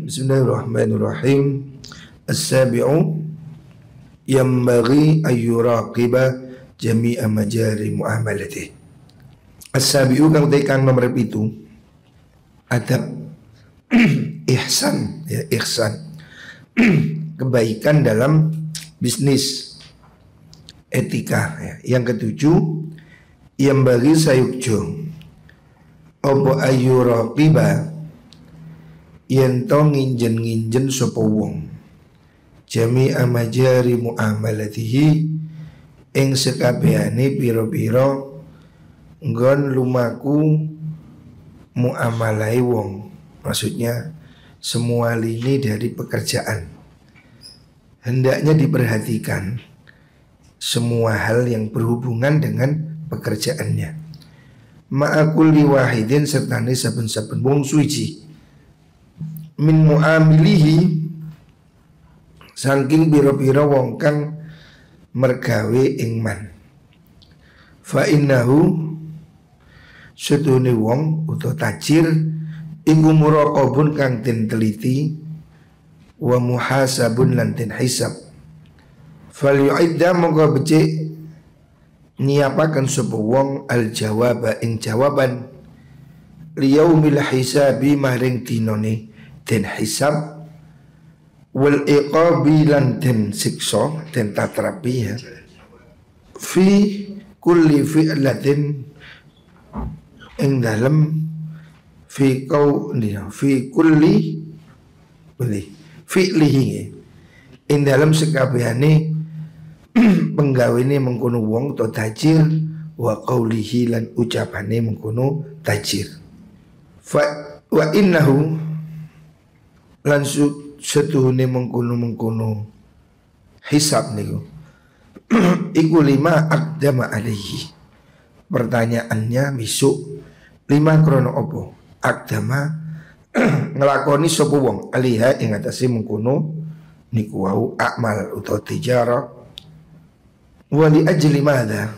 Bismillahirrahmanirrahim. As-sabi'u yanbaghi ayyuraqiba jami'a majari muamalati. As-sabi'u kang nomor 7 adab ihsan, ya, ihsan kebaikan dalam bisnis, etika, ya. Yang ketujuh yang bagi sayukjo opo ayyuraqiba yen to nginjen sapa wong jami'a majari muamalatihi ing sekabehane pira-pira nggon lumaku muamalai wong, maksudnya semua lini dari pekerjaan hendaknya diperhatikan semua hal yang berhubungan dengan pekerjaannya. Ma'akulli wahidin sertane saben-saben wong suci min muamilihi saking biro-biro wong kang mergawe ing man. Fa innahu sedune wong utawa tajir iku muraqabun kang den teliti wa muhasabun lan den hisab. Fal yu'idda monggo becik nyiapaken sapa wong al jawaba ing jawaban liyaumil hisabi maring dinone den hisab wal iqabi lan den siksa den tatrapi, ya, fi kulli fi'latin ing dalem fi kulli fi'lihi ing dalem sekabehane penggawene mengkono wong to tajir wa qaulihi lan ucapane mengkono tajir. Fa wa innahu lan setuhune mengkono hisab niku iku lima aqdama alaihi. Pertanyaannya besok lima krono opo aqdama ngelakoni sapa wong aliha ing atase mengkono niku wau amal utawa tijara. Wali ajli madza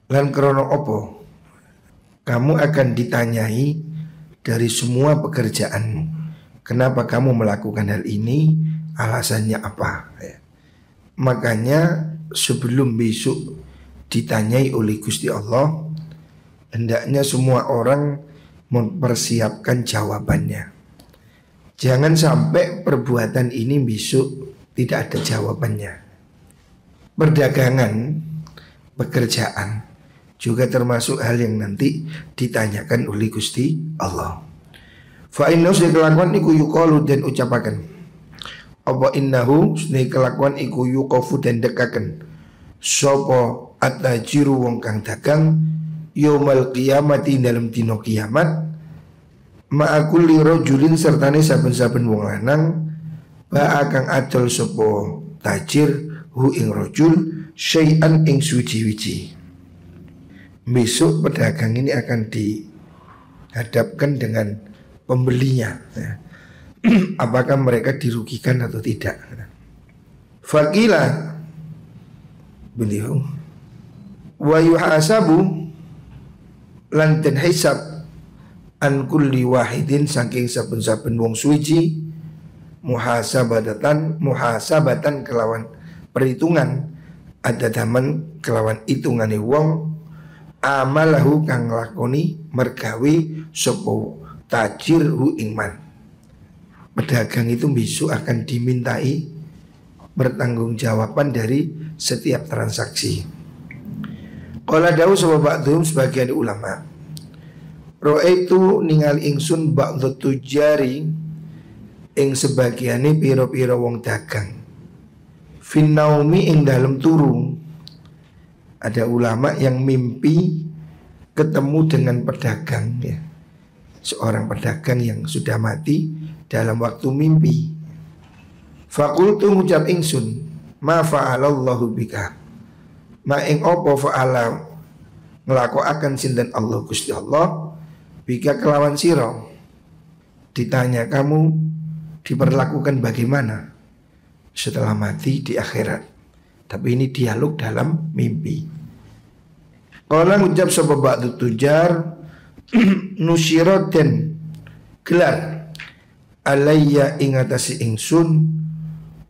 lan krono opo kamu akan ditanyai dari semua pekerjaanmu. Kenapa kamu melakukan hal ini? Alasannya apa? Ya. Makanya sebelum besok ditanyai oleh Gusti Allah, hendaknya semua orang mempersiapkan jawabannya. Jangan sampai perbuatan ini besok tidak ada jawabannya. Perdagangan, pekerjaan juga termasuk hal yang nanti ditanyakan oleh Gusti Allah. Fa innahu sing kelakuan iku yuqalu den ucapaken apa innahu sing kelakuan iku yuqafu den dekaken sapa at-tajiru wong kang dagang yaumal qiyamati dalam dina kiamat ma'akulli rajulin sertane saben-saben wong lanang ba kang adol sapa tajir hu ing rajul syai'an ing suci-wici. Besok pedagang ini akan dihadapkan dengan pembelinya, ya. Apakah mereka dirugikan atau tidak? Faqila beliau wa yuhasabu lan den hisab an kulli wahidin saking saben-saben wong suci muhasabatan kelawan perhitungan ada daman kelawan hitungane wong amalahu kang lakoni mergawe sapa tajir hu ingman. Pedagang itu besok akan dimintai bertanggungjawaban dari setiap transaksi. Qala dawu sapa ba'dhum sebagian ulama ro'aitu ningali ingsun ba'dhu tujari ing sebagiane pira-pira wong dagang finnaumi ing dalem turu. Ada ulama yang mimpi ketemu dengan pedagang, ya. Seorang pedagang yang sudah mati dalam waktu mimpi. Fakultu ngucap ingsun ma fa'alallahu bika ma ing opo fa'ala nglakoaken sinten Allah Gusti Allah bika kelawan sira. Ditanya kamu diperlakukan bagaimana setelah mati di akhirat. Tapi ini dialog dalam mimpi. Qala ngucap sapa ba'du tujar nusyirat den gelar alayya ingatasi ingsun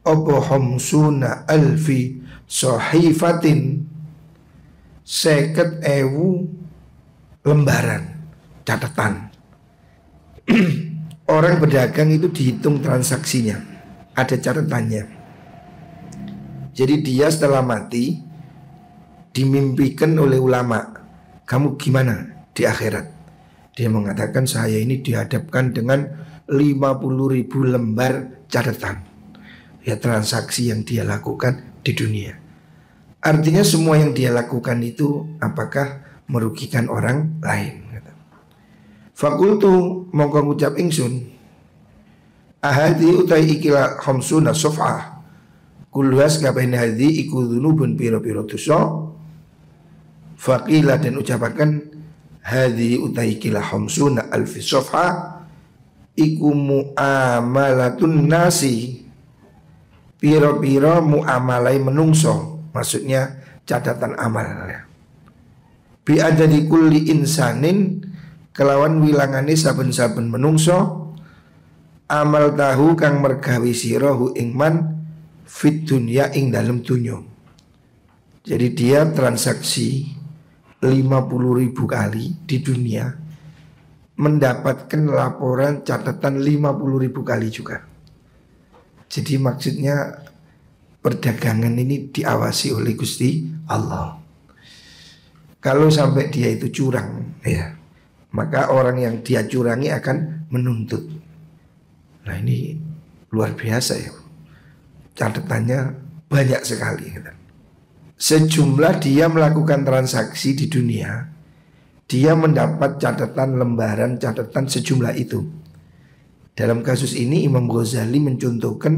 apa khamsuna alfi sahifatin 50.000 lembaran catatan. Orang berdagang itu dihitung transaksinya, ada catatannya. Jadi dia setelah mati dimimpikan oleh ulama, kamu gimana di akhirat? Dia mengatakan saya ini dihadapkan dengan 50.000 lembar catatan, ya transaksi yang dia lakukan di dunia. Artinya semua yang dia lakukan itu apakah merugikan orang lain? Fakultu mongko ngucap ingsun, ahadi utai ikilah khamsuna sof'ah kulluhas kabain hadhi iku dzunubun piro-piro dosa. Faqila dan ucapakan hadhi utai ikilah khamsuna alfi sof'ah iku mu'amalatun nasi, piro-piro mu'amalai menungso, maksudnya catatan amal. Bi adadi kulli insanin kelawan wilangane saben-saben menungso amal tahu kang mergawi sirahu ingman fit dunya ing dalem dunya. Jadi dia transaksi 50.000 kali di dunia, mendapatkan laporan catatan 50.000 kali juga. Jadi maksudnya perdagangan ini diawasi oleh Gusti Allah. Kalau sampai dia itu curang, ya, maka orang yang dia curangi akan menuntut. Nah ini luar biasa ya, catatannya banyak sekali. Sejumlah dia melakukan transaksi di dunia, dia mendapat catatan lembaran catatan sejumlah itu. Dalam kasus ini Imam Ghazali mencontohkan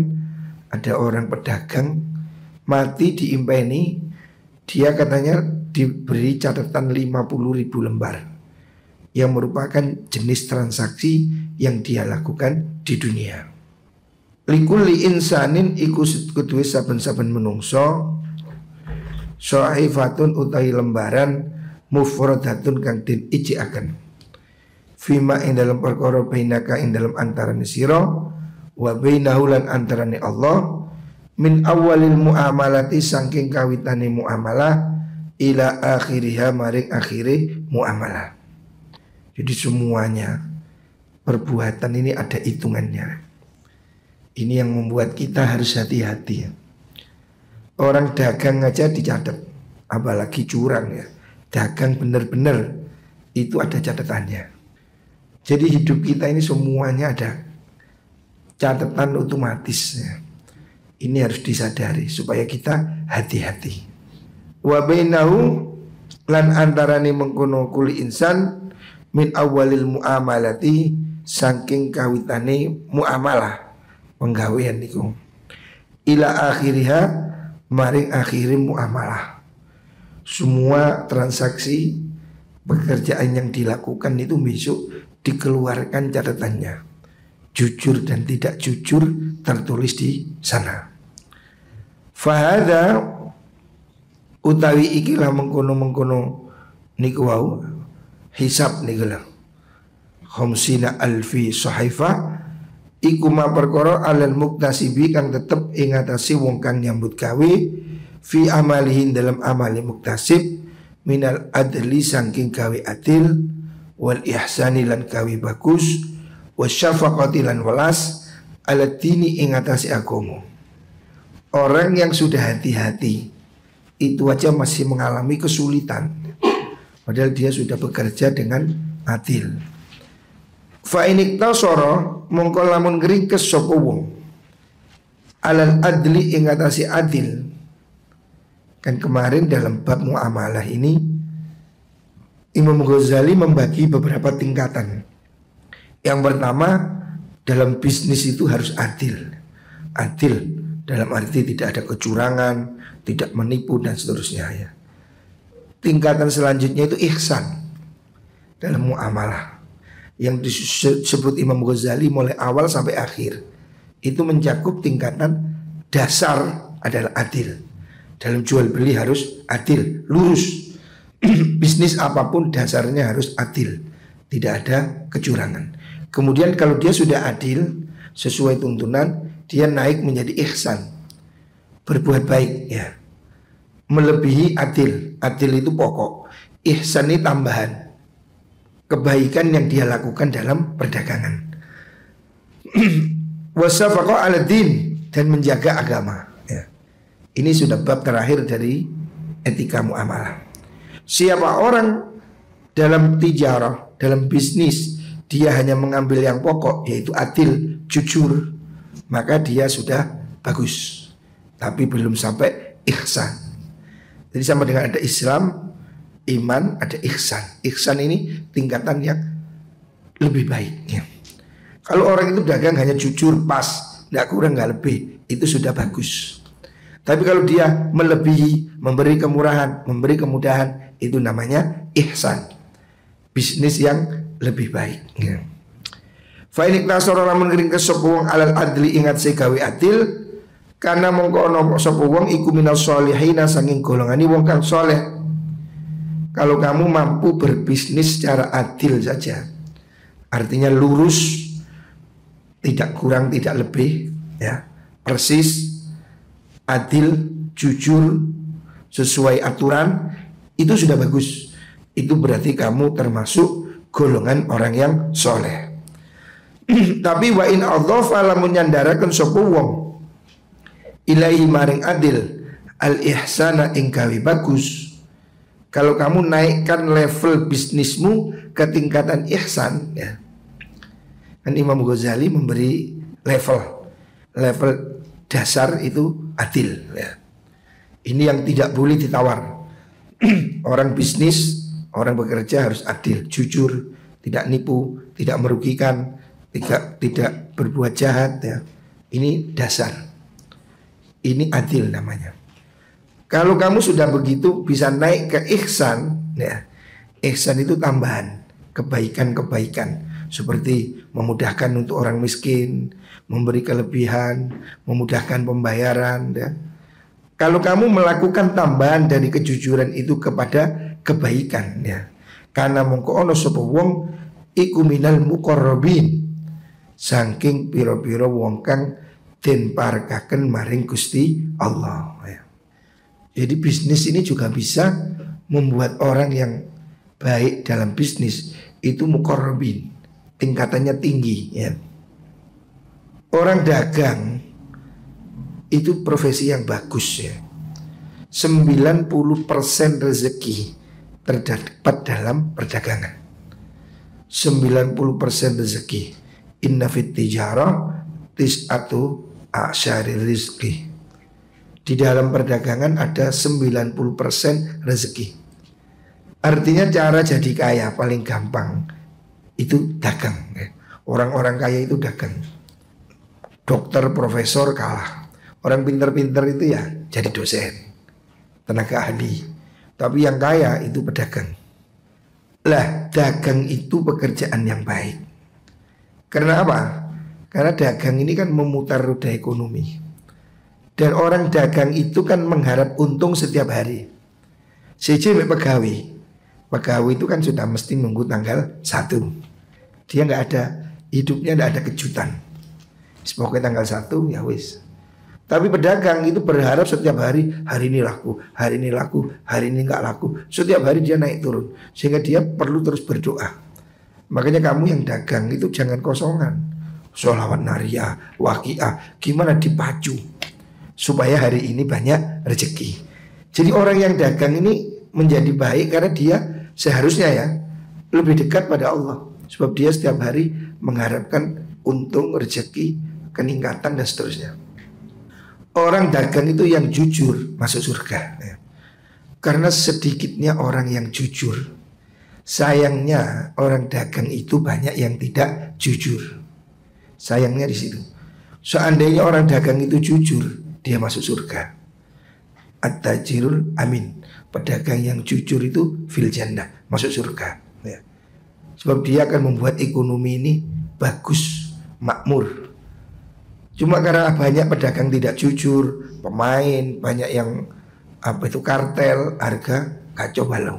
ada orang pedagang mati diimpeni, dia katanya diberi catatan 50.000 lembar yang merupakan jenis transaksi yang dia lakukan di dunia. Likulli insanin iku kuduwe saben-saben menungso sahifatun utai lembaran mufradatun kang den ijikaken fima ing dalam perkara bainaka ing dalam antarane sira wa bainahu lan antarane Allah min awalil muamalati saking kawitane muamalah ila akhiriha maring akhire muamalah. Jadi semuanya perbuatan ini ada hitungannya. Ini yang membuat kita harus hati-hati ya. Orang dagang aja dicatat, apalagi curang ya. Dagang benar-benar itu ada catatannya. Jadi hidup kita ini semuanya ada catatan otomatis ya. Ini harus disadari supaya kita hati-hati. Wa bainahu lan antarane mengkono kuli insan min awalil muamalati saking kawitane muamalah penggawean niku ila akhiriha maring akhiri muamalah. Semua transaksi pekerjaan yang dilakukan itu besok dikeluarkan catatannya, jujur dan tidak jujur tertulis di sana. Fahada utawi ikilah mengkono-mengkono niku wau hisab niku lho khamsina alfi sahifa iku ma perkara alal muktasibi kang tetep ing atase wong kang nyambut gawe fi amalihin dalam amali muktasib minal adli saking gawe adil wal ihsani lan gawe bagus wasyafaqati lan welas ala dini ing atase agama. Orang yang sudah hati-hati itu aja masih mengalami kesulitan, padahal dia sudah bekerja dengan adil. Fa inik tasara mongko lamun ngringkes sapa wong alal adli ing atase adil. Kan kemarin dalam bab muamalah ini Imam Ghazali membagi beberapa tingkatan. Yang pertama, dalam bisnis itu harus adil. Adil dalam arti tidak ada kecurangan, tidak menipu dan seterusnya ya. Tingkatan selanjutnya itu ihsan dalam muamalah, yang disebut Imam Ghazali mulai awal sampai akhir. Itu mencakup tingkatan dasar adalah adil. Dalam jual beli harus adil, lurus. Bisnis apapun dasarnya harus adil, tidak ada kecurangan. Kemudian kalau dia sudah adil, sesuai tuntunan, dia naik menjadi ihsan, berbuat baik ya. Melebihi adil. Adil itu pokok, ihsan ini tambahan kebaikan yang dia lakukan dalam perdagangan. Wasafaqa ala din, dan menjaga agama ya. Ini sudah bab terakhir dari etika muamalah. Siapa orang dalam tijarah, dalam bisnis, dia hanya mengambil yang pokok, yaitu adil, jujur, maka dia sudah bagus, tapi belum sampai ihsan. Jadi sama dengan ada Islam, iman, ada ihsan. Ihsan ini tingkatan yang lebih baik ya. Kalau orang itu dagang hanya jujur, pas, nggak kurang nggak lebih, itu sudah bagus. Tapi kalau dia melebihi, memberi kemurahan, memberi kemudahan, itu namanya ihsan, bisnis yang lebih baik ya. Fa in iktasara lamun ngring kesepung alal adli, ingat segawe adil, karena mongko ana sapa wong iku minas sholihina, sanging golongane wong kang soleh. Kalau kamu mampu berbisnis secara adil saja, artinya lurus, tidak kurang tidak lebih ya, persis, adil, jujur, sesuai aturan, itu sudah bagus. Itu berarti kamu termasuk golongan orang yang soleh. Tapi wa in adhafa lamun nyandaraken sapa wong ilaihi maring adil al ihsana ing gawe bagus. Kalau kamu naikkan level bisnismu ke tingkatan ihsan ya. Kan Imam Ghazali memberi level dasar itu adil ya. Ini yang tidak boleh ditawar. Orang bisnis, orang bekerja harus adil, jujur, tidak nipu, tidak merugikan, tidak berbuat jahat ya. Ini dasar. Ini adil namanya. Kalau kamu sudah begitu bisa naik ke ihsan ya. Ihsan itu tambahan kebaikan-kebaikan, seperti memudahkan untuk orang miskin, memberi kelebihan, memudahkan pembayaran ya. Kalau kamu melakukan tambahan dari kejujuran itu kepada kebaikan ya, karena mongko ono sapa wong iku minal muqarrabin, saking pira-pira wong kang den parekaken maring Gusti Allah ya. Jadi bisnis ini juga bisa membuat orang yang baik dalam bisnis itu muqarrabin, tingkatannya tinggi ya. Orang dagang itu profesi yang bagus ya. 90% rezeki terdapat dalam perdagangan. 90% rezeki. Inna fit tijarah tis'atu a'syari rizki. Di dalam perdagangan ada 90% rezeki. Artinya cara jadi kaya paling gampang itu dagang ya. Orang-orang kaya itu dagang. Dokter, profesor kalah. Orang pintar-pintar itu ya jadi dosen, tenaga ahli. Tapi yang kaya itu pedagang. Lah dagang itu pekerjaan yang baik. Karena apa? Karena dagang ini kan memutar roda ekonomi. Dan orang dagang itu kan mengharap untung setiap hari. CJ pegawai. Pegawai itu kan sudah mesti nunggu tanggal 1. Dia nggak ada, hidupnya nggak ada kejutan. Pokoknya tanggal 1 ya wis. Tapi pedagang itu berharap setiap hari ini laku, hari ini laku, hari ini nggak laku. Setiap hari dia naik turun, sehingga dia perlu terus berdoa. Makanya kamu yang dagang itu jangan kosongan. Sholawat nariyah, waqiah, gimana dipacu supaya hari ini banyak rezeki. Jadi orang yang dagang ini menjadi baik karena dia seharusnya ya lebih dekat pada Allah. Sebab dia setiap hari mengharapkan untung, rezeki, peningkatan dan seterusnya. Orang dagang itu yang jujur masuk surga ya. Karena sedikitnya orang yang jujur. Sayangnya orang dagang itu banyak yang tidak jujur. Sayangnya di situ. Seandainya orang dagang itu jujur, dia masuk surga. At-tajirul amin, pedagang yang jujur itu fil jannah, masuk surga ya. Sebab dia akan membuat ekonomi ini bagus, makmur. Cuma karena banyak pedagang tidak jujur, pemain banyak yang kartel, harga kacau balau.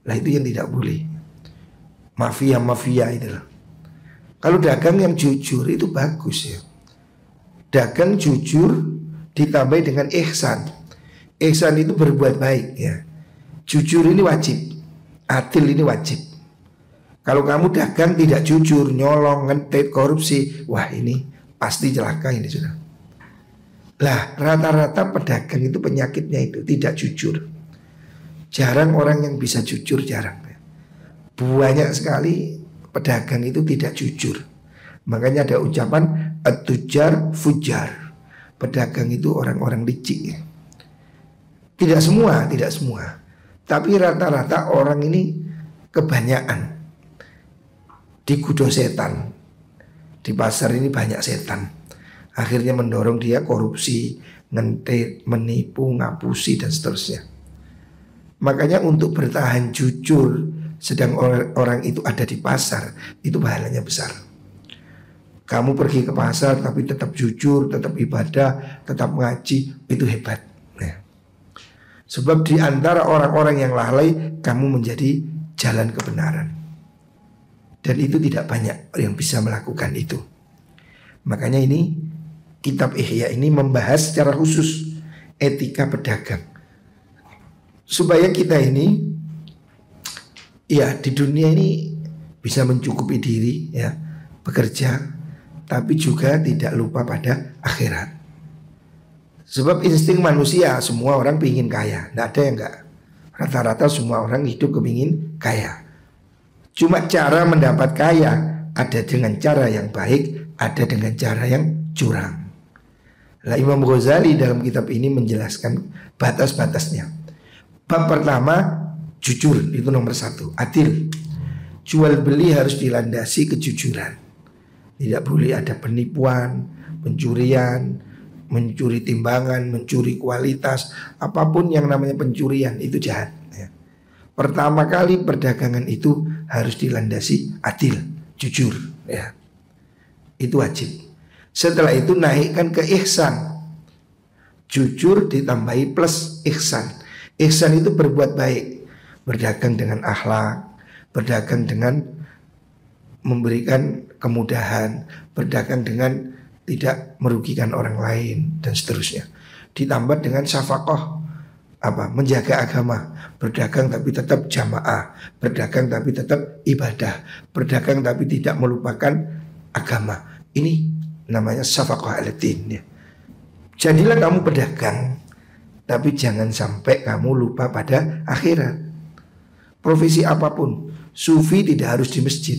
Lah itu yang tidak boleh. Mafia itu loh. Kalau dagang yang jujur itu bagus ya. dagang jujur ditambah dengan ihsan. Ihsan itu berbuat baik ya. Jujur ini wajib, adil ini wajib. Kalau kamu dagang tidak jujur, nyolong, ngentit, korupsi, wah ini pasti celaka ini sudah. Lah rata-rata pedagang itu penyakitnya itu tidak jujur. Jarang orang yang bisa jujur, jarang. Banyak sekali pedagang itu tidak jujur. Makanya ada ucapan at-tujar fujar. Pedagang itu orang-orang licik. Tidak semua, tidak semua. Tapi rata-rata orang ini kebanyakan digoda setan. Di pasar ini banyak setan. Akhirnya mendorong dia korupsi, ngentit, menipu, ngapusi dan seterusnya. Makanya untuk bertahan jujur sedang orang itu ada di pasar, itu pahalanya besar. Kamu pergi ke pasar tapi tetap jujur, tetap ibadah, tetap ngaji, itu hebat. Nah, sebab di antara orang-orang yang lalai, kamu menjadi jalan kebenaran. Dan itu tidak banyak yang bisa melakukan itu. Makanya ini kitab Ihya ini membahas secara khusus etika pedagang. Supaya kita ini ya di dunia ini bisa mencukupi diri ya, bekerja, tapi juga tidak lupa pada akhirat. Sebab insting manusia semua orang ingin kaya, tidak ada yang enggak. Rata-rata semua orang hidup kepingin kaya. Cuma cara mendapat kaya ada dengan cara yang baik, ada dengan cara yang curang. Lah Imam Ghazali dalam kitab ini menjelaskan batas-batasnya. Bab pertama jujur, itu nomor 1, adil. Jual beli harus dilandasi kejujuran. Tidak boleh ada penipuan, pencurian, mencuri timbangan, mencuri kualitas. Apapun yang namanya pencurian itu jahat ya. Pertama kali perdagangan itu harus dilandasi adil, jujur ya. Itu wajib. Setelah itu naikkan ke ihsan. Jujur ditambahi plus ihsan. Ihsan itu berbuat baik, berdagang dengan akhlak, berdagang dengan memberikan kemudahan, berdagang dengan tidak merugikan orang lain dan seterusnya. Ditambah dengan syafaqah, menjaga agama, berdagang tapi tetap jamaah, berdagang tapi tetap ibadah, berdagang tapi tidak melupakan agama. Ini namanya syafaqah al-din ya. Jadilah kamu pedagang, tapi jangan sampai kamu lupa pada akhirat. Profesi apapun, sufi tidak harus di masjid.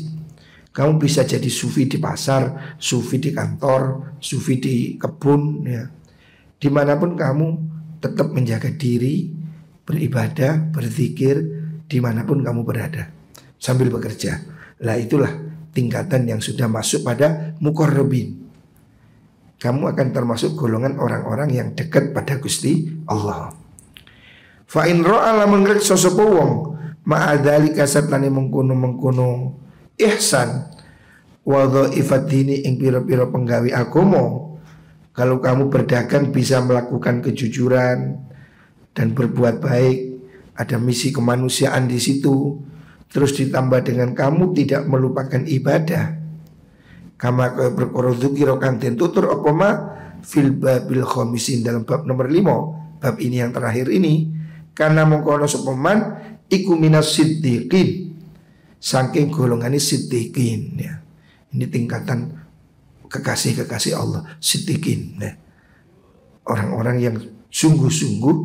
Kamu bisa jadi sufi di pasar, sufi di kantor, sufi di kebun ya. Dimanapun kamu tetap menjaga diri, beribadah, berzikir, dimanapun kamu berada sambil bekerja. Lah itulah tingkatan yang sudah masuk pada muqarrabin. Kamu akan termasuk golongan orang-orang yang dekat pada Gusti Allah. Fa in ra'ala mengreksa sapa wong ma'adzalika satane mengkono ihsan wa dhaifat dini ing pira-pira penggawe agama. Kalau kamu berdagang bisa melakukan kejujuran dan berbuat baik, ada misi kemanusiaan di situ. Terus ditambah dengan kamu tidak melupakan ibadah. Kama kaya perkara dzikira kang den tutur apa ma fil babil khamisin dalam bab nomor 5. Bab ini yang terakhir ini, karena mengkono sapa man iku minas siddiqin. Saking golongane siddiqin ya. Ini tingkatan kekasih-kekasih Allah, siddiqin ya. Orang-orang yang sungguh-sungguh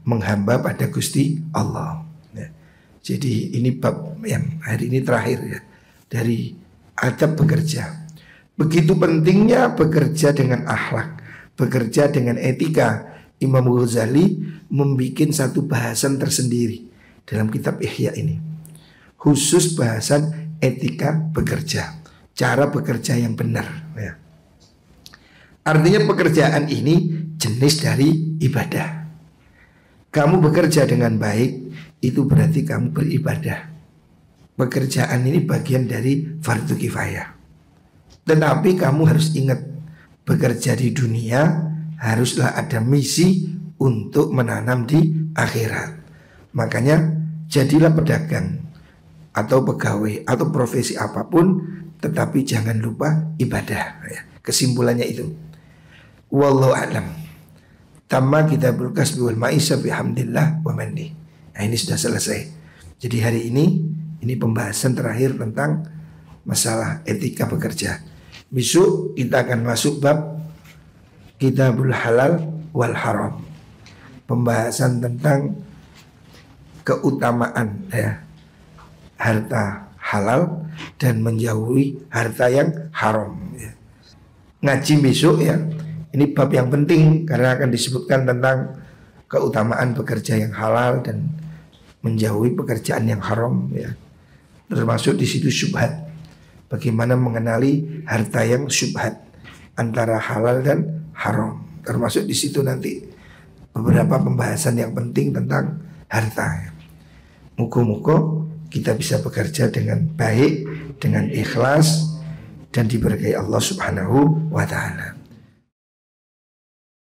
menghamba pada Gusti Allah ya. Jadi ini bab yang hari ini terakhir ya, dari adab bekerja. Begitu pentingnya bekerja dengan akhlak, bekerja dengan etika. Imam Ghazali membuat satu bahasan tersendiri dalam kitab Ihya ini, khusus bahasan etika bekerja, cara bekerja yang benar ya. Artinya pekerjaan ini jenis dari ibadah. Kamu bekerja dengan baik, itu berarti kamu beribadah. Pekerjaan ini bagian dari fardu kifayah. Tetapi kamu harus ingat, bekerja di dunia haruslah ada misi untuk menanam di akhirat. Makanya jadilah pedagang atau pegawai atau profesi apapun, tetapi jangan lupa ibadah ya. Kesimpulannya itu. Wallahu a'lam. Tamma kitabul kasbi wal ma'isha bihamdillah wa mandi. Nah, ini sudah selesai. Jadi hari ini pembahasan terakhir tentang masalah etika bekerja. Besok kita akan masuk bab kitabul halal wal haram. Pembahasan tentang keutamaan ya, harta halal dan menjauhi harta yang haram ya. Ngaji besok ya. Ini bab yang penting karena akan disebutkan tentang keutamaan bekerja yang halal dan menjauhi pekerjaan yang haram ya. Termasuk di situ syubhat. Bagaimana mengenali harta yang syubhat antara halal dan haram. Termasuk di situ nanti beberapa pembahasan yang penting tentang harta. Muka-muka kita bisa bekerja dengan baik, dengan ikhlas dan diberkahi Allah Subhanahu wa taala.